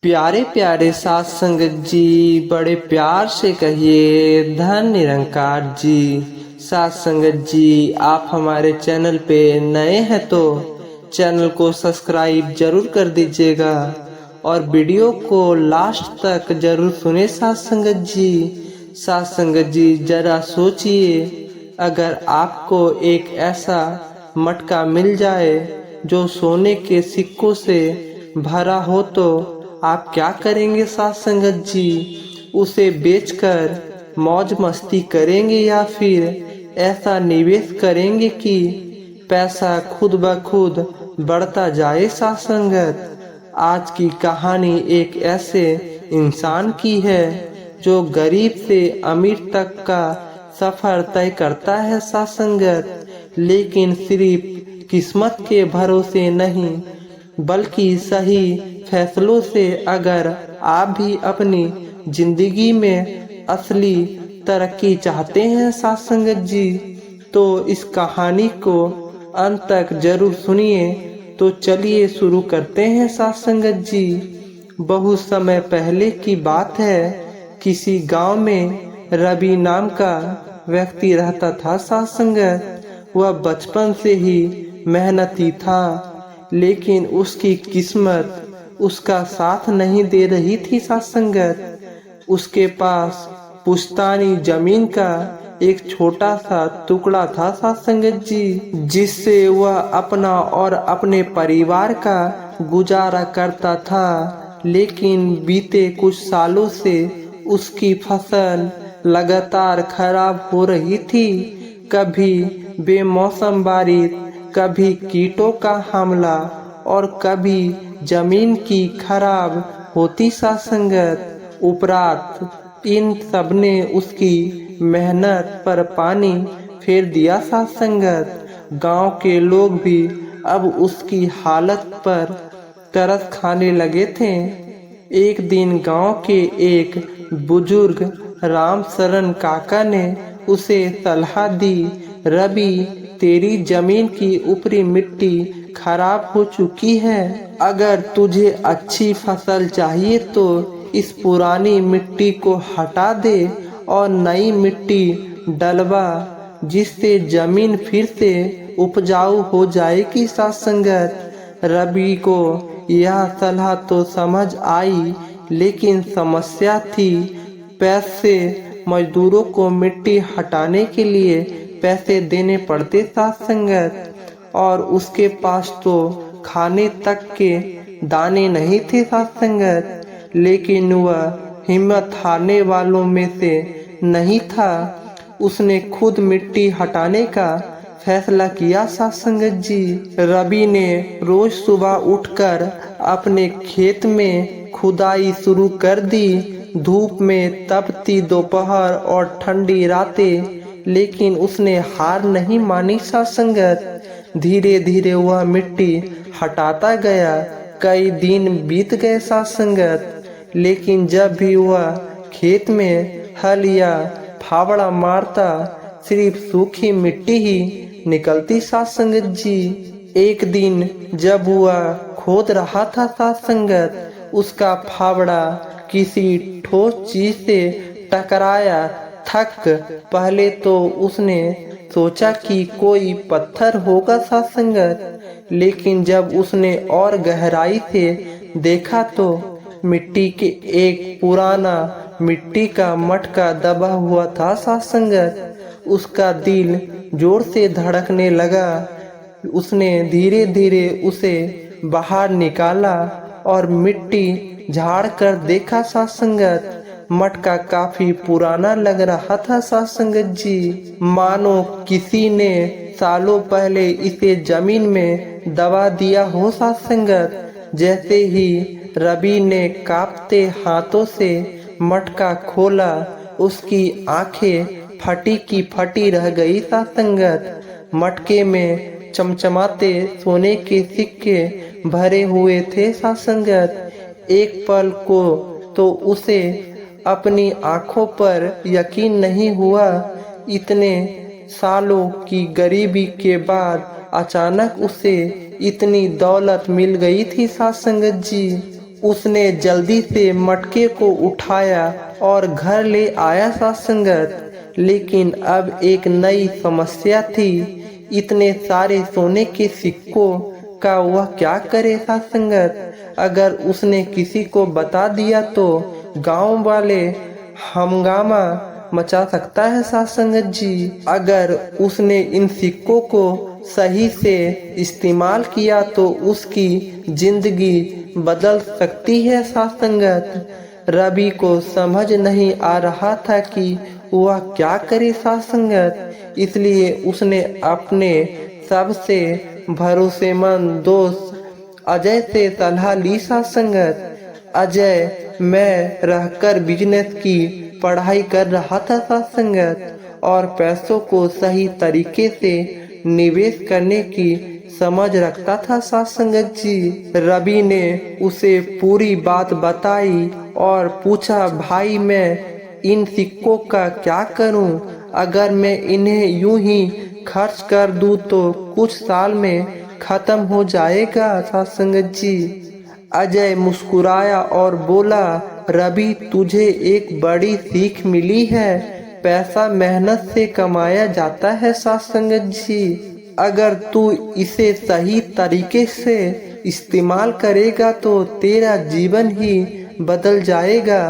प्यारे प्यारे साथ संगत जी, बड़े प्यार से कहिए धन निरंकार जी। साथ संगत जी, आप हमारे चैनल पे नए हैं तो चैनल को सब्सक्राइब जरूर कर दीजिएगा और वीडियो को लास्ट तक जरूर सुने। साथ संगत जी, साथ संगत जी, जरा सोचिए, अगर आपको एक ऐसा मटका मिल जाए जो सोने के सिक्कों से भरा हो तो आप क्या करेंगे? साथ संगत जी, उसे बेचकर मौज मस्ती करेंगे या फिर ऐसा निवेश करेंगे कि पैसा खुद ब खुद बढ़ता जाए? साथ संगत, आज की कहानी एक ऐसे इंसान की है जो गरीब से अमीर तक का सफर तय करता है। साथ संगत, लेकिन सिर्फ किस्मत के भरोसे नहीं बल्कि सही फैसलों से। अगर आप भी अपनी जिंदगी में असली तरक्की चाहते हैं साथ संगत जी, तो इस कहानी को अंत तक जरूर सुनिए। तो चलिए शुरू करते हैं साथ संगत जी। बहुत समय पहले की बात है, किसी गांव में रवि नाम का व्यक्ति रहता था। साथ संगत, वह बचपन से ही मेहनती था, लेकिन उसकी किस्मत उसका साथ नहीं दे रही थी। साथ संगत, उसके पास पुश्तैनी जमीन का एक छोटा सा टुकड़ा था साथ संगत जी, जिससे वह अपना और अपने परिवार का गुजारा करता था। लेकिन बीते कुछ सालों से उसकी फसल लगातार खराब हो रही थी। कभी बेमौसम बारिश, कभी कीटों का हमला और कभी जमीन की खराब होती सा संगत। उपरांत इन सब ने उसकी मेहनत पर पानी फेर दिया सा संगत। गांव के लोग भी अब उसकी हालत पर तरस खाने लगे थे। एक दिन गांव के एक बुजुर्ग रामशरण काका ने उसे सलाह दी, रवि, तेरी जमीन की ऊपरी मिट्टी खराब हो चुकी है। अगर तुझे अच्छी फसल चाहिए तो इस पुरानी मिट्टी को हटा दे और नई मिट्टी डलवा, जिससे जमीन फिर से उपजाऊ हो जाएगी। साथ संगत, रवि को यह सलाह तो समझ आई, लेकिन समस्या थी पैसे। मजदूरों को मिट्टी हटाने के लिए पैसे देने पड़ते साथ संगत, और उसके पास तो खाने तक के दाने नहीं थे साथ संगत। लेकिन वह हिम्मत हारने वालों में से नहीं था। उसने खुद मिट्टी हटाने का फैसला किया साथ संगत जी। रवि ने रोज सुबह उठकर अपने खेत में खुदाई शुरू कर दी। धूप में तपती दोपहर और ठंडी रातें, लेकिन उसने हार नहीं मानी साथ संगत। धीरे धीरे वह मिट्टी हटाता गया। कई दिन बीत गए साथ संगत, लेकिन जब भी वह खेत में हल या फावड़ा मारता, सिर्फ सूखी मिट्टी ही निकलती साथ संगत जी। एक दिन जब वह खोद रहा था साथ संगत, उसका फावड़ा किसी ठोस चीज से टकराया। थक पहले तो उसने सोचा कि कोई पत्थर होगा साथ संगत, लेकिन जब उसने और गहराई से देखा तो मिट्टी के एक पुराना मिट्टी का मटका दबा हुआ था साथ संगत। उसका दिल जोर से धड़कने लगा। उसने धीरे धीरे उसे बाहर निकाला और मिट्टी झाड़ कर देखा साथ संगत। मटका काफी पुराना लग रहा था साथ संगत जी, मानो किसी ने सालों पहले इसे जमीन में दबा दिया हो साथ संगत। जैसे ही रवि ने कांपते हाथों से मटका खोला, उसकी आंखें फटी की फटी रह गई साथ संगत। मटके में चमचमाते सोने के सिक्के भरे हुए थे साथ संगत। एक पल को तो उसे अपनी आंखों पर यकीन नहीं हुआ। इतने सालों की गरीबी के बाद अचानक उसे इतनी दौलत मिल गई थी साथ संगत जी। उसने जल्दी से मटके को उठाया और घर ले आया साथ संगत। लेकिन अब एक नई समस्या थी। इतने सारे सोने के सिक्कों का वह क्या करे साथ संगत। अगर उसने किसी को बता दिया तो गांव वाले हंगामा मचा सकता है साथ संगत जी। अगर उसने इन सिक्कों को सही से इस्तेमाल किया तो उसकी जिंदगी बदल सकती है साथ संगत। रवि को समझ नहीं आ रहा था कि वह क्या करे साथ संगत। इसलिए उसने अपने सबसे भरोसेमंद दोस्त अजय से सलाह ली साथ संगत। अजय मैं रहकर बिजनेस की पढ़ाई कर रहा था साथ संगत और पैसों को सही तरीके से निवेश करने की समझ रखता था साथ संगत जी। रवि ने उसे पूरी बात बताई और पूछा, भाई मैं इन सिक्कों का क्या करूं? अगर मैं इन्हें यूं ही खर्च कर दूं तो कुछ साल में खत्म हो जाएगा साथ संगत जी। अजय मुस्कुराया और बोला, रवि तुझे एक बड़ी सीख मिली है। पैसा मेहनत से कमाया जाता है साथ संगत जी। अगर तू इसे सही तरीके से इस्तेमाल करेगा तो तेरा जीवन ही बदल जाएगा।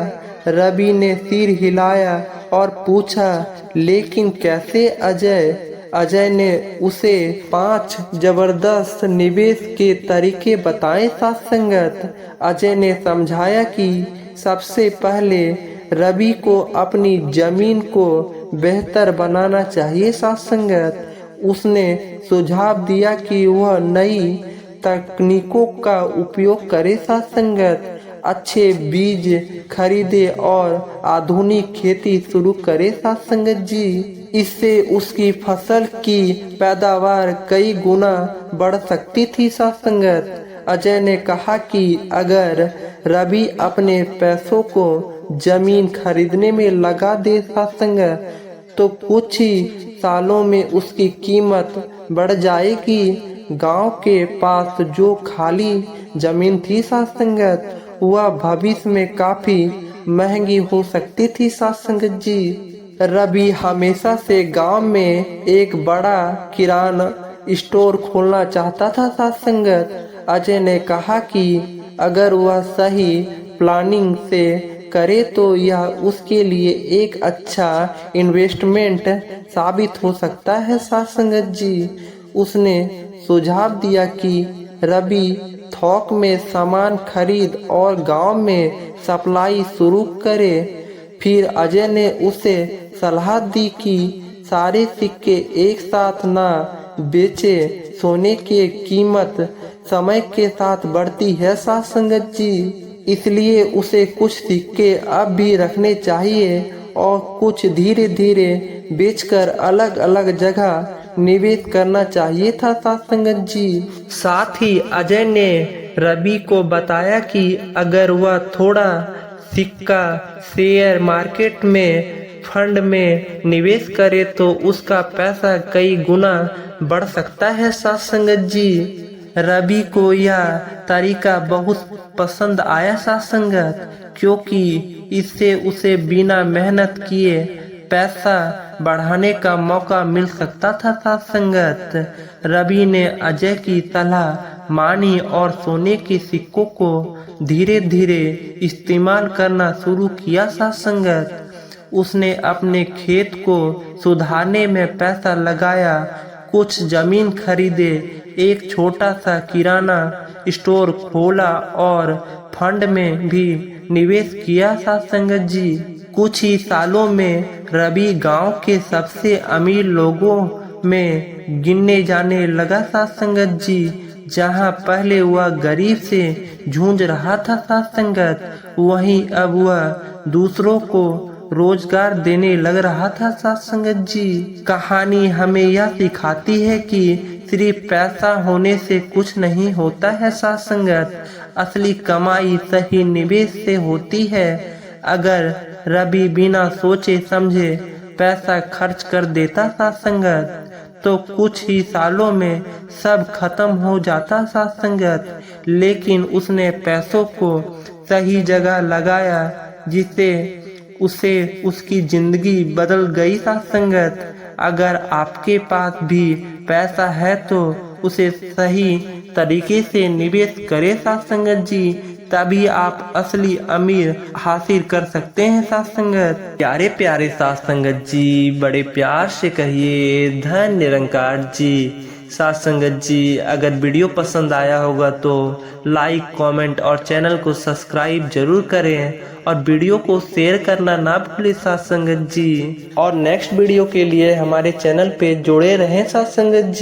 रवि ने सिर हिलाया और पूछा, लेकिन कैसे अजय? अजय ने उसे 5 जबरदस्त निवेश के तरीके बताए साथ संगत। अजय ने समझाया कि सबसे पहले रवि को अपनी जमीन को बेहतर बनाना चाहिए साथ संगत। उसने सुझाव दिया कि वह नई तकनीकों का उपयोग करे साथ संगत, अच्छे बीज खरीदे और आधुनिक खेती शुरू करे साथ संगत जी। इससे उसकी फसल की पैदावार कई गुना बढ़ सकती थी साथ संगत। अजय ने कहा कि अगर रवि अपने पैसों को जमीन खरीदने में लगा दे साथ संगत तो कुछ ही सालों में उसकी कीमत बढ़ जाएगी। गांव के पास जो खाली जमीन थी साथ संगत वह भविष्य में काफी महंगी हो सकती थी साथ संगत जी। रवि हमेशा से गांव में एक बड़ा किराना स्टोर खोलना चाहता था साथ संगत। अजय ने कहा कि अगर वह सही प्लानिंग से करे तो यह उसके लिए एक अच्छा इन्वेस्टमेंट साबित हो सकता है साथ संगत जी। उसने सुझाव दिया कि रवि थोक में सामान खरीद और गांव में सप्लाई शुरू करे। फिर अजय ने उसे सलाह दी कि सारे सिक्के एक साथ ना बेचे। सोने की कीमत समय के साथ बढ़ती है साथ संगत जी। इसलिए उसे कुछ सिक्के अब भी रखने चाहिए और कुछ धीरे धीरे बेचकर अलग अलग जगह निवेश करना चाहिए था साथ संगत जी। साथ ही अजय ने रवि को बताया कि अगर वह थोड़ा सिक्का शेयर मार्केट में फंड में निवेश करे तो उसका पैसा कई गुना बढ़ सकता है साथ संगत जी। रवि को यह तरीका बहुत पसंद आया साथ संगत, क्योंकि इससे उसे बिना मेहनत किए पैसा बढ़ाने का मौका मिल सकता था साथ संगत। रवि ने अजय की सलाह मानी और सोने के सिक्कों को धीरे धीरे इस्तेमाल करना शुरू किया साथ संगत। उसने अपने खेत को सुधारने में पैसा लगाया, कुछ जमीन खरीदे, एक छोटा सा किराना स्टोर खोला और फंड में भी निवेश किया साथ संगत जी। कुछ ही सालों में रवि गांव के सबसे अमीर लोगों में गिनने जाने लगा साथ संगत जी। जहां पहले वह गरीब से जूझ रहा था साथ संगत, वहीं अब वह दूसरों को रोजगार देने लग रहा था साथ संगत जी। कहानी हमें यह सिखाती है कि सिर्फ पैसा होने से कुछ नहीं होता है साथ संगत, असली कमाई सही निवेश से होती है। अगर रवि बिना सोचे समझे पैसा खर्च कर देता साथ संगत तो कुछ ही सालों में सब खत्म हो जाता साथ संगत, लेकिन उसने पैसों को सही जगह लगाया जिससे उसे उसकी जिंदगी बदल गई। साथ संगत अगर आपके पास भी पैसा है तो उसे सही तरीके से निवेश करें साथ संगत जी, तभी आप असली अमीर हासिल कर सकते हैं। साथ संगत प्यारे प्यारे साथ संगत जी, बड़े प्यार से कहिए धन निरंकार जी। साथ संगत जी, अगर वीडियो पसंद आया होगा तो लाइक कमेंट और चैनल को सब्सक्राइब जरूर करें और वीडियो को शेयर करना ना भूलें साथ संगत जी। और नेक्स्ट वीडियो के लिए हमारे चैनल पे जुड़े रहें साथ संगत जी।